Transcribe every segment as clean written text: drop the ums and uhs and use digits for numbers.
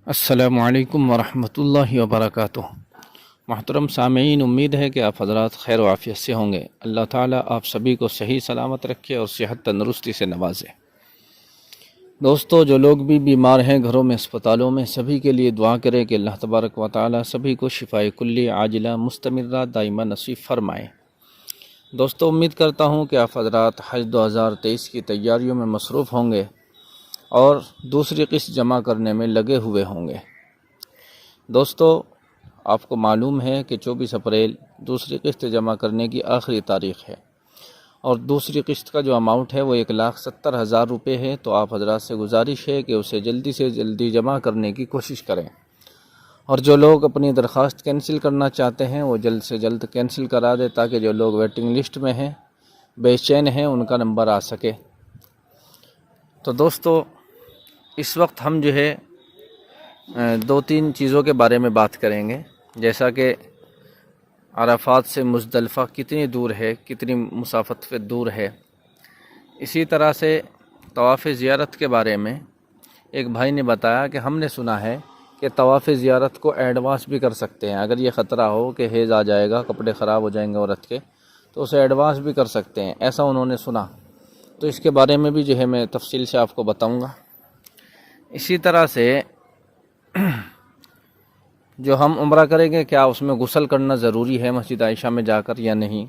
السلام علیکم ورحمۃ اللہ وبرکاتہ۔ محترم سامعین، امید ہے کہ آپ حضرات خیر و عافیت سے ہوں گے۔ اللہ تعالیٰ آپ سبھی کو صحیح سلامت رکھے اور صحت تندرستی سے نوازے۔ دوستو، جو لوگ بھی بیمار ہیں گھروں میں، اسپتالوں میں، سبھی کے لیے دعا کریں کہ اللہ تبارک و تعالیٰ سبھی کو شفائے کلی عاجلہ مستمرہ دائمہ نصیب فرمائے۔ دوستو، امید کرتا ہوں کہ آپ حضرات حج 2023 کی تیاریوں میں مصروف ہوں گے اور دوسری قسط جمع کرنے میں لگے ہوئے ہوں گے۔ دوستو، آپ کو معلوم ہے کہ 24 اپریل دوسری قسط جمع کرنے کی آخری تاریخ ہے، اور دوسری قسط کا جو اماؤنٹ ہے وہ 1,70,000 روپے ہے۔ تو آپ حضرات سے گزارش ہے کہ اسے جلدی سے جلدی جمع کرنے کی کوشش کریں، اور جو لوگ اپنی درخواست کینسل کرنا چاہتے ہیں وہ جلد سے جلد کینسل کرا دیں، تاکہ جو لوگ ویٹنگ لسٹ میں ہیں، بے چین ہیں، ان کا نمبر آ سکے۔ تو دوستو، اس وقت ہم جو ہے 2-3 چیزوں کے بارے میں بات کریں گے، جیسا کہ عرفات سے مزدلفہ کتنی دور ہے، کتنی مسافت پہ دور ہے۔ اسی طرح سے طواف زیارت کے بارے میں ایک بھائی نے بتایا کہ ہم نے سنا ہے کہ طواف زیارت کو ایڈوانس بھی کر سکتے ہیں، اگر یہ خطرہ ہو کہ حیض آ جائے گا، کپڑے خراب ہو جائیں گے عورت کے، تو اسے ایڈوانس بھی کر سکتے ہیں، ایسا انہوں نے سنا۔ تو اس کے بارے میں بھی جو ہے میں تفصیل سے آپ کو بتاؤں گا۔ اسی طرح سے جو ہم عمرہ کریں گے، کیا اس میں غسل کرنا ضروری ہے مسجد عائشہ میں جا کر یا نہیں؟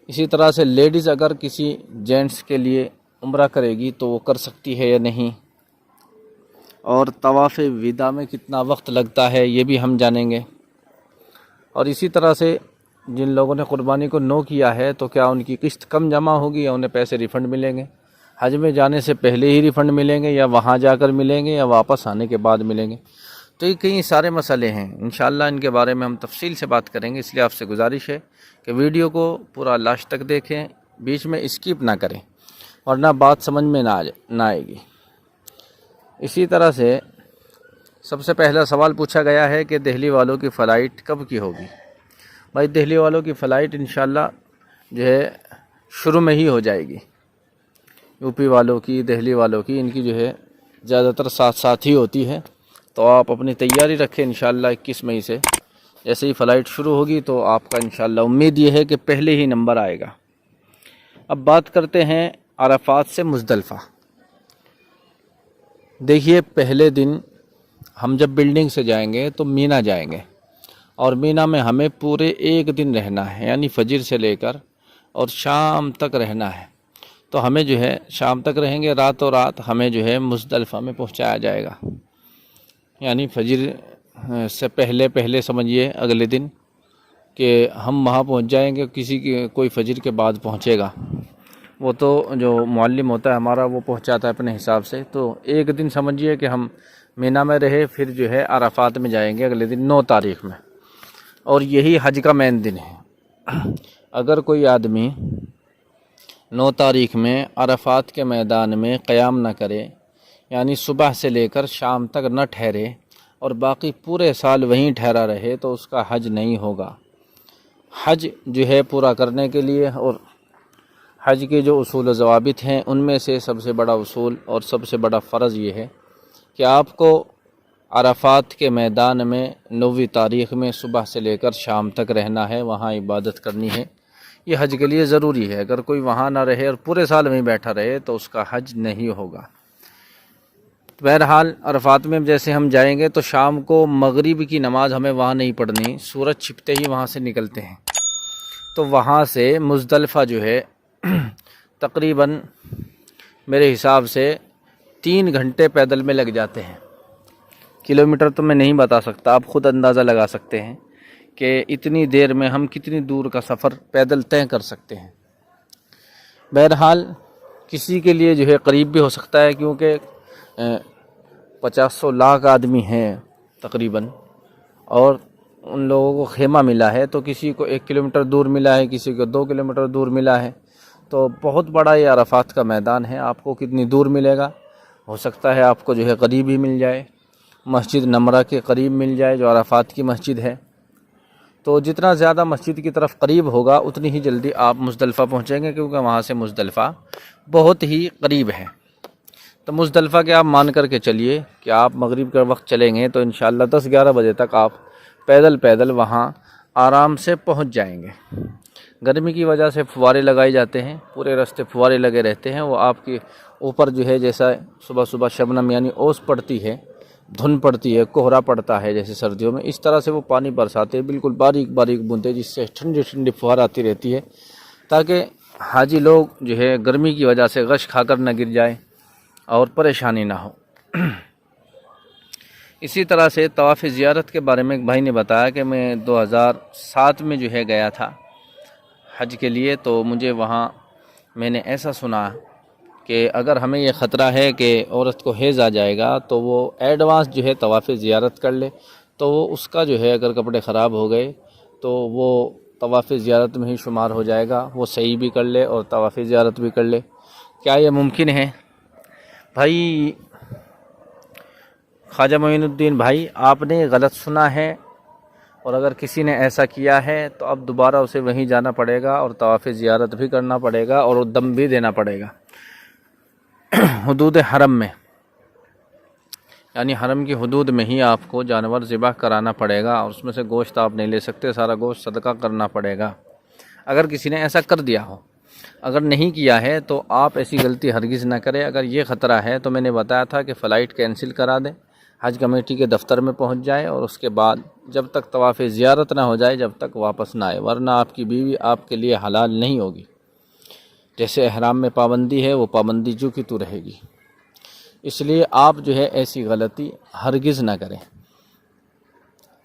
اسی طرح سے لیڈیز اگر کسی جینٹس کے لیے عمرہ کرے گی تو وہ کر سکتی ہے یا نہیں؟ اور طواف وداع میں کتنا وقت لگتا ہے یہ بھی ہم جانیں گے۔ اور اسی طرح سے جن لوگوں نے قربانی کو نو کیا ہے تو کیا ان کی قسط کم جمع ہوگی یا انہیں پیسے ریفنڈ ملیں گے؟ حج میں جانے سے پہلے ہی ریفنڈ ملیں گے یا وہاں جا کر ملیں گے یا واپس آنے کے بعد ملیں گے؟ تو یہ کئی سارے مسئلے ہیں، انشاءاللہ ان کے بارے میں ہم تفصیل سے بات کریں گے، اس لیے آپ سے گزارش ہے کہ ویڈیو کو پورا لاسٹ تک دیکھیں، بیچ میں اسکپ نہ کریں، ورنہ بات سمجھ میں نہ آئے گی۔ اسی طرح سے سب سے پہلا سوال پوچھا گیا ہے کہ دہلی والوں کی فلائٹ کب کی ہوگی؟ بھائی، دہلی والوں کی فلائٹ انشاءاللہ جو ہے شروع میں ہی ہو جائے گی۔ یو پی والوں کی، دہلی والوں کی، ان کی جو ہے زیادہ تر ساتھ ہی ہوتی ہے، تو آپ اپنی تیاری رکھیں۔ انشاءاللہ 21 مئی سے جیسے ہی فلائٹ شروع ہوگی تو آپ کا انشاءاللہ امید یہ ہے کہ پہلے ہی نمبر آئے گا۔ اب بات کرتے ہیں عرفات سے مزدلفہ۔ دیکھیے، پہلے دن ہم جب بلڈنگ سے جائیں گے تو مینا جائیں گے، اور مینا میں ہمیں پورے ایک دن رہنا ہے، یعنی فجر سے لے کر اور شام تک رہنا ہے۔ تو ہمیں جو ہے شام تک رہیں گے، راتوں رات ہمیں جو ہے مزدلفہ میں پہنچایا جائے گا، یعنی فجر سے پہلے سمجھیے اگلے دن کہ ہم وہاں پہنچ جائیں گے، کوئی فجر کے بعد پہنچے گا، وہ تو جو معلم ہوتا ہے ہمارا وہ پہنچاتا ہے اپنے حساب سے۔ تو ایک دن سمجھیے کہ ہم مینا میں رہے، پھر جو ہے عرفات میں جائیں گے اگلے دن 9 تاریخ میں، اور یہی حج کا مین دن ہے۔ اگر کوئی آدمی 9 تاریخ میں عرفات کے میدان میں قیام نہ کرے، یعنی صبح سے لے کر شام تک نہ ٹھہرے اور باقی پورے سال وہیں ٹھہرا رہے، تو اس کا حج نہیں ہوگا۔ حج جو ہے پورا کرنے کے لیے، اور حج کے جو اصول و ضوابط ہیں ان میں سے سب سے بڑا اصول اور سب سے بڑا فرض یہ ہے کہ آپ کو عرفات کے میدان میں 9 تاریخ میں صبح سے لے کر شام تک رہنا ہے، وہاں عبادت کرنی ہے۔ یہ حج کے لیے ضروری ہے۔ اگر کوئی وہاں نہ رہے اور پورے سال وہیں بیٹھا رہے تو اس کا حج نہیں ہوگا۔ بہرحال عرفات میں جیسے ہم جائیں گے تو شام کو مغرب کی نماز ہمیں وہاں نہیں پڑھنی، سورج چھپتے ہی وہاں سے نکلتے ہیں، تو وہاں سے مزدلفہ جو ہے تقریباً میرے حساب سے 3 گھنٹے پیدل میں لگ جاتے ہیں۔ کلومیٹر تو میں نہیں بتا سکتا، آپ خود اندازہ لگا سکتے ہیں کہ اتنی دیر میں ہم کتنی دور کا سفر پیدل طے کر سکتے ہیں۔ بہرحال کسی کے لیے جو ہے قریب بھی ہو سکتا ہے، کیونکہ 50-100 لاکھ آدمی ہیں تقریباً، اور ان لوگوں کو خیمہ ملا ہے، تو کسی کو 1 کلومیٹر دور ملا ہے، کسی کو 2 کلومیٹر دور ملا ہے، تو بہت بڑا یہ عرفات کا میدان ہے۔ آپ کو کتنی دور ملے گا؟ ہو سکتا ہے آپ کو جو ہے قریب ہی مل جائے، مسجد نمرہ کے قریب مل جائے جو عرفات کی مسجد ہے۔ تو جتنا زیادہ مسجد کی طرف قریب ہوگا اتنی ہی جلدی آپ مزدلفہ پہنچیں گے، کیونکہ وہاں سے مزدلفہ بہت ہی قریب ہے۔ تو مزدلفہ کے آپ مان کر کے چلیے کہ آپ مغرب کے وقت چلیں گے تو انشاءاللہ 10-11 بجے تک آپ پیدل وہاں آرام سے پہنچ جائیں گے۔ گرمی کی وجہ سے فوارے لگائے جاتے ہیں، پورے راستے فوارے لگے رہتے ہیں، وہ آپ کے اوپر جو ہے جیسا صبح شبنم یعنی اوس پڑتی ہے، دھند پڑتی ہے، کوہرا پڑتا ہے جیسے سردیوں میں، اس طرح سے وہ پانی برساتے ہیں، بالکل باریک باریک بوندیں، جس سے ٹھنڈی فوار آتی رہتی ہے تاکہ حاجی لوگ جو ہے گرمی کی وجہ سے غش کھا کر نہ گر جائیں اور پریشانی نہ ہو۔ اسی طرح سے طواف زیارت کے بارے میں ایک بھائی نے بتایا کہ میں 2007 میں جو ہے گیا تھا حج کے لیے، تو مجھے وہاں میں نے ایسا سنا کہ اگر ہمیں یہ خطرہ ہے کہ عورت کو حیض آ جائے گا تو وہ ایڈوانس جو ہے طواف زیارت کر لے، تو وہ اس کا جو ہے اگر کپڑے خراب ہو گئے تو وہ طواف زیارت میں ہی شمار ہو جائے گا، وہ صحیح بھی کر لے اور طواف زیارت بھی کر لے۔ کیا یہ ممکن ہے؟ بھائی خواجہ معین الدین بھائی، آپ نے غلط سنا ہے، اور اگر کسی نے ایسا کیا ہے تو اب دوبارہ اسے وہیں جانا پڑے گا اور طواف زیارت بھی کرنا پڑے گا اور دم بھی دینا پڑے گا حدود حرم میں، یعنی حرم کی حدود میں ہی آپ کو جانور ذبح کرانا پڑے گا، اور اس میں سے گوشت آپ نہیں لے سکتے، سارا گوشت صدقہ کرنا پڑے گا اگر کسی نے ایسا کر دیا ہو۔ اگر نہیں کیا ہے تو آپ ایسی غلطی ہرگز نہ کریں۔ اگر یہ خطرہ ہے تو میں نے بتایا تھا کہ فلائٹ کینسل کرا دیں، حج کمیٹی کے دفتر میں پہنچ جائے، اور اس کے بعد جب تک طواف زیارت نہ ہو جائے جب تک واپس نہ آئے، ورنہ آپ کی بیوی آپ کے لیے حلال نہیں ہوگی۔ جیسے احرام میں پابندی ہے وہ پابندی جو کی تو رہے گی، اس لیے آپ جو ہے ایسی غلطی ہرگز نہ کریں۔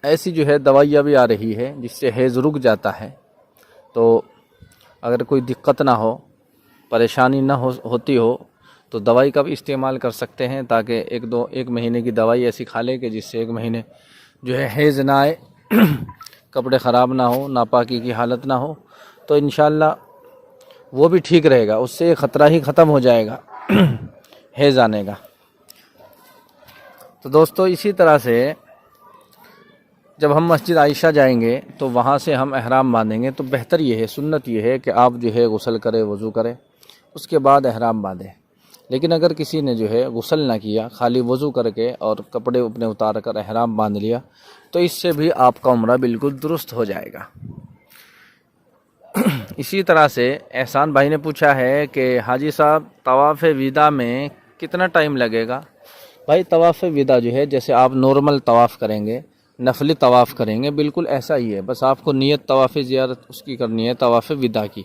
ایسی جو ہے دوائیاں بھی آ رہی ہے جس سے حیض رک جاتا ہے، تو اگر کوئی دقت نہ ہو، پریشانی نہ ہوتی ہو تو دوائی کا بھی استعمال کر سکتے ہیں، تاکہ ایک مہینے کی دوائی ایسی کھا لے کہ جس سے ایک مہینے جو ہے حیض نہ آئے، کپڑے خراب نہ ہو، ناپاکی کی حالت نہ ہو، تو انشاءاللہ وہ بھی ٹھیک رہے گا، اس سے یہ خطرہ ہی ختم ہو جائے گا حیض آنے کا۔ تو دوستو اسی طرح سے جب ہم مسجد عائشہ جائیں گے تو وہاں سے ہم احرام باندھیں گے، تو بہتر یہ ہے، سنت یہ ہے کہ آپ جو ہے غسل کرے، وضو کرے، اس کے بعد احرام باندھیں۔ لیکن اگر کسی نے جو ہے غسل نہ کیا، خالی وضو کر کے اور کپڑے اپنے اتار کر احرام باندھ لیا، تو اس سے بھی آپ کا عمرہ بالکل درست ہو جائے گا۔ اسی طرح سے احسان بھائی نے پوچھا ہے کہ حاجی صاحب طواف وداع میں کتنا ٹائم لگے گا؟ بھائی طواف وداع جو ہے جیسے آپ نارمل طواف کریں گے، نفلی طواف کریں گے، بالکل ایسا ہی ہے، بس آپ کو نیت طواف زیارت اس کی کرنی ہے، طواف وداع کی۔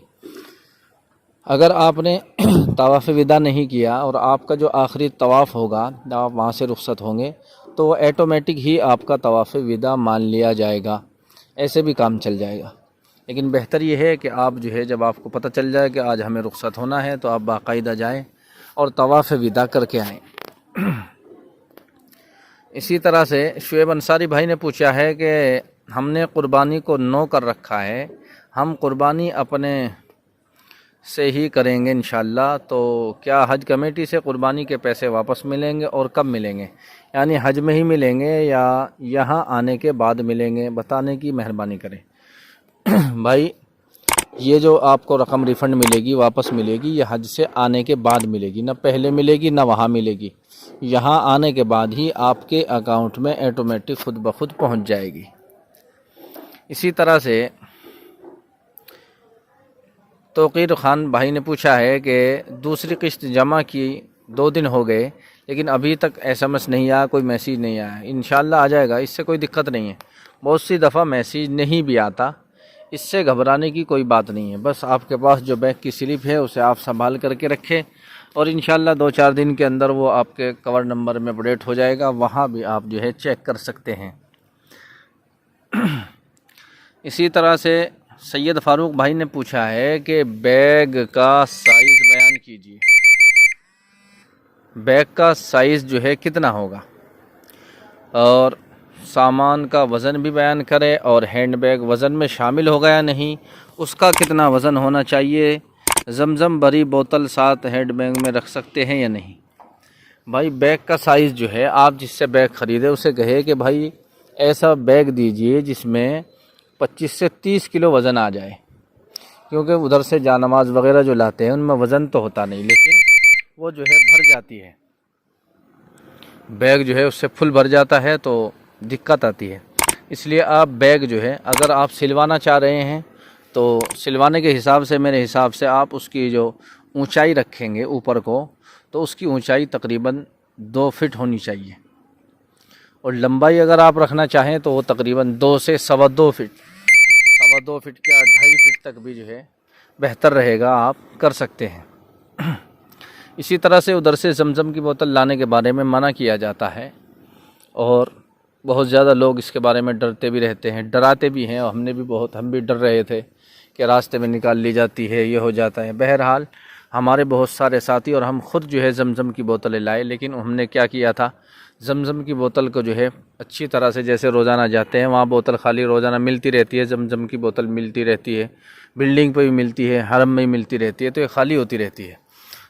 اگر آپ نے طواف وداع نہیں کیا اور آپ کا جو آخری طواف ہوگا، آپ وہاں سے رخصت ہوں گے، تو وہ ایٹومیٹک ہی آپ کا طواف وداع مان لیا جائے گا، ایسے بھی کام چل جائے گا۔ لیکن بہتر یہ ہے کہ آپ جو ہے جب آپ کو پتہ چل جائے کہ آج ہمیں رخصت ہونا ہے تو آپ باقاعدہ جائیں اور طواف وداع کر کے آئیں۔ اسی طرح سے شعیب انصاری بھائی نے پوچھا ہے کہ ہم نے قربانی کو نو کر رکھا ہے، ہم قربانی اپنے سے ہی کریں گے انشاءاللہ، تو کیا حج کمیٹی سے قربانی کے پیسے واپس ملیں گے اور کب ملیں گے؟ یعنی حج میں ہی ملیں گے یا یہاں آنے کے بعد ملیں گے؟ بتانے کی مہربانی کریں۔ بھائی یہ جو آپ کو رقم ریفنڈ ملے گی، واپس ملے گی، یہ حج سے آنے کے بعد ملے گی، نہ پہلے ملے گی نہ وہاں ملے گی، یہاں آنے کے بعد ہی آپ کے اکاؤنٹ میں ایٹومیٹک خود بخود پہنچ جائے گی۔ اسی طرح سے توقیر خان بھائی نے پوچھا ہے کہ دوسری قسط جمع کی 2 دن ہو گئے لیکن ابھی تک SMS نہیں آیا، کوئی میسیج نہیں آیا۔ انشاءاللہ آ جائے گا، اس سے کوئی دقت نہیں ہے۔ بہت سی دفعہ میسیج نہیں بھی آتا، اس سے گھبرانے کی کوئی بات نہیں ہے، بس آپ کے پاس جو بینک کی سلپ ہے اسے آپ سنبھال کر کے رکھیں، اور انشاءاللہ 2-4 دن کے اندر وہ آپ کے کور نمبر میں اپڈیٹ ہو جائے گا، وہاں بھی آپ جو ہے چیک کر سکتے ہیں۔ اسی طرح سے سید فاروق بھائی نے پوچھا ہے کہ بیگ کا سائز بیان کیجیے، بیگ کا سائز جو ہے کتنا ہوگا، اور سامان کا وزن بھی بیان کرے، اور ہینڈ بیگ وزن میں شامل ہوگا یا نہیں، اس کا کتنا وزن ہونا چاہیے، زمزم بری بوتل ساتھ ہینڈ بیگ میں رکھ سکتے ہیں یا نہیں۔ بھائی بیگ کا سائز جو ہے، آپ جس سے بیگ خریدے اسے کہے کہ بھائی ایسا بیگ دیجئے جس میں 25 سے 30 کلو وزن آ جائے، کیونکہ ادھر سے جانماز وغیرہ جو لاتے ہیں ان میں وزن تو ہوتا نہیں، لیکن وہ جو ہے بھر جاتی ہے، بیگ جو ہے اس سے فل بھر جاتا ہے تو دقت آتی ہے۔ اس لیے آپ بیگ جو ہے اگر آپ سلوانا چاہ رہے ہیں تو سلوانے کے حساب سے میرے حساب سے آپ اس کی جو اونچائی رکھیں گے اوپر کو تو اس کی اونچائی تقریباً 2 فٹ ہونی چاہیے، اور لمبائی اگر آپ رکھنا چاہیں تو وہ تقریباً 2 سے 2.25 فٹ، 2.25 فٹ کیا 2.5 فٹ تک بھی جو ہے بہتر رہے گا، آپ کر سکتے ہیں۔ اسی طرح سے ادھر سے زمزم کی بوتل لانے کے بارے میں منع کیا جاتا ہے، اور بہت زیادہ لوگ اس کے بارے میں ڈرتے بھی رہتے ہیں، ڈراتے بھی ہیں، اور ہم بھی ڈر رہے تھے کہ راستے میں نکال لی جاتی ہے، یہ ہو جاتا ہے۔ بہرحال ہمارے بہت سارے ساتھی اور ہم خود جو ہے زمزم کی بوتلیں لائے، لیکن ہم نے کیا کیا تھا، زمزم کی بوتل کو جو ہے اچھی طرح سے، جیسے روزانہ جاتے ہیں وہاں بوتل خالی روزانہ ملتی رہتی ہے، زمزم کی بوتل ملتی رہتی ہے، بلڈنگ پہ بھی ملتی ہے، حرم میں بھی ملتی رہتی ہے، تو یہ خالی ہوتی رہتی ہے۔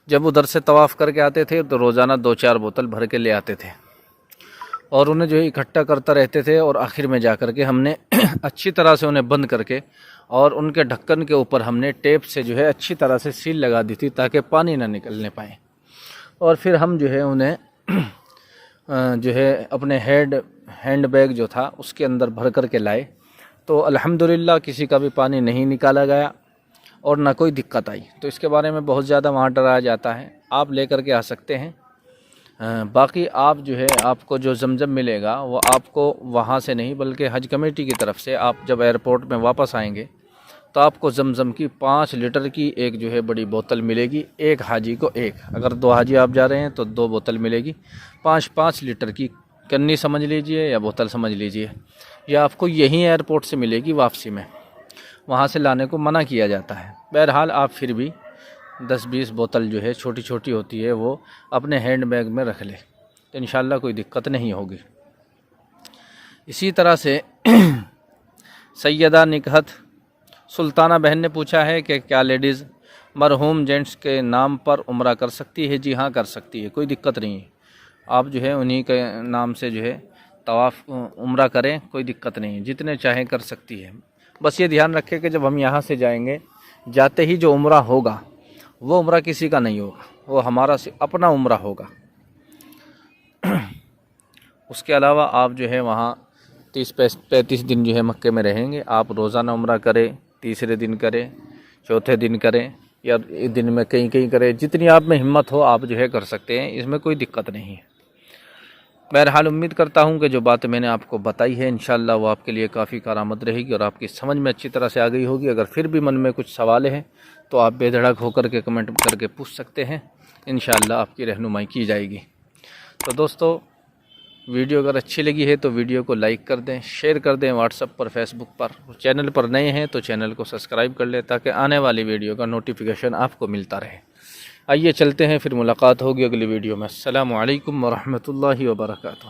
جب ادھر سے طواف کر کے آتے تھے تو روزانہ 2-4 بوتل بھر کے لے آتے تھے، اور انہیں جو ہے اکٹھا کرتا رہتے تھے، اور آخر میں جا کر کے ہم نے اچھی طرح سے انہیں بند کر کے، اور ان کے ڈھکن کے اوپر ہم نے ٹیپ سے جو ہے اچھی طرح سے سیل لگا دی تھی تاکہ پانی نہ نکلنے پائے، اور پھر ہم جو ہے انہیں جو ہے اپنے ہینڈ بیگ جو تھا اس کے اندر بھر کر کے لائے، تو الحمدللہ کسی کا بھی پانی نہیں نکالا گیا اور نہ کوئی دقت آئی۔ تو اس کے بارے میں بہت زیادہ وہاں ڈرایا جاتا ہے، آپ لے کر کے آ سکتے ہیں۔ باقی آپ جو ہے آپ کو جو زمزم ملے گا وہ آپ کو وہاں سے نہیں بلکہ حج کمیٹی کی طرف سے، آپ جب ایئرپورٹ میں واپس آئیں گے تو آپ کو زمزم کی 5 لیٹر کی ایک جو ہے بڑی بوتل ملے گی، ایک حاجی کو ایک، اگر 2 حاجی آپ جا رہے ہیں تو 2 بوتل ملے گی، 5 لیٹر کی کنی سمجھ لیجئے یا بوتل سمجھ لیجئے، یہ آپ کو یہیں ایئرپورٹ سے ملے گی واپسی میں، وہاں سے لانے کو منع کیا جاتا ہے۔ بہرحال آپ پھر بھی 10-20 بوتل جو ہے چھوٹی چھوٹی ہوتی ہے وہ اپنے ہینڈ بیگ میں رکھ لے تو انشاءاللہ کوئی دقت نہیں ہوگی۔ اسی طرح سے سیدہ نکہت سلطانہ بہن نے پوچھا ہے کہ کیا لیڈیز مرحوم جینٹس کے نام پر عمرہ کر سکتی ہے؟ جی ہاں کر سکتی ہے، کوئی دقت نہیں ہے، آپ جو ہے انہی کے نام سے جو ہے طواف عمرہ کریں، کوئی دقت نہیں ہے، جتنے چاہیں کر سکتی ہے۔ بس یہ دھیان رکھیں کہ جب ہم یہاں سے جائیں گے، جاتے ہی جو عمرہ ہوگا وہ عمرہ کسی کا نہیں ہوگا، وہ ہمارا اپنا عمرہ ہوگا۔ اس کے علاوہ آپ جو ہے وہاں 30-35 دن جو ہے مکے میں رہیں گے، آپ روزانہ عمرہ کریں، تیسرے دن کریں، چوتھے دن کریں، یا ایک دن میں کہیں کریں، جتنی آپ میں ہمت ہو آپ جو ہے کر سکتے ہیں، اس میں کوئی دقت نہیں ہے۔ بہرحال امید کرتا ہوں کہ جو بات میں نے آپ کو بتائی ہے انشاءاللہ وہ آپ کے لیے کافی کارآمد رہے گی اور آپ کی سمجھ میں اچھی طرح سے آ گئی ہوگی۔ اگر پھر بھی من میں کچھ سوال ہیں تو آپ بے دھڑک ہو کر کے کمنٹ کر کے پوچھ سکتے ہیں، انشاءاللہ آپ کی رہنمائی کی جائے گی۔ تو دوستو ویڈیو اگر اچھی لگی ہے تو ویڈیو کو لائک کر دیں، شیئر کر دیں واٹس ایپ پر، فیس بک پر، چینل پر نئے ہیں تو چینل کو سبسکرائب کر لیں تاکہ آنے والی ویڈیو کا نوٹیفیکیشن آپ کو ملتا رہے۔ آئیے چلتے ہیں، پھر ملاقات ہوگی اگلی ویڈیو میں۔ السلام علیکم ورحمۃ اللہ وبرکاتہ۔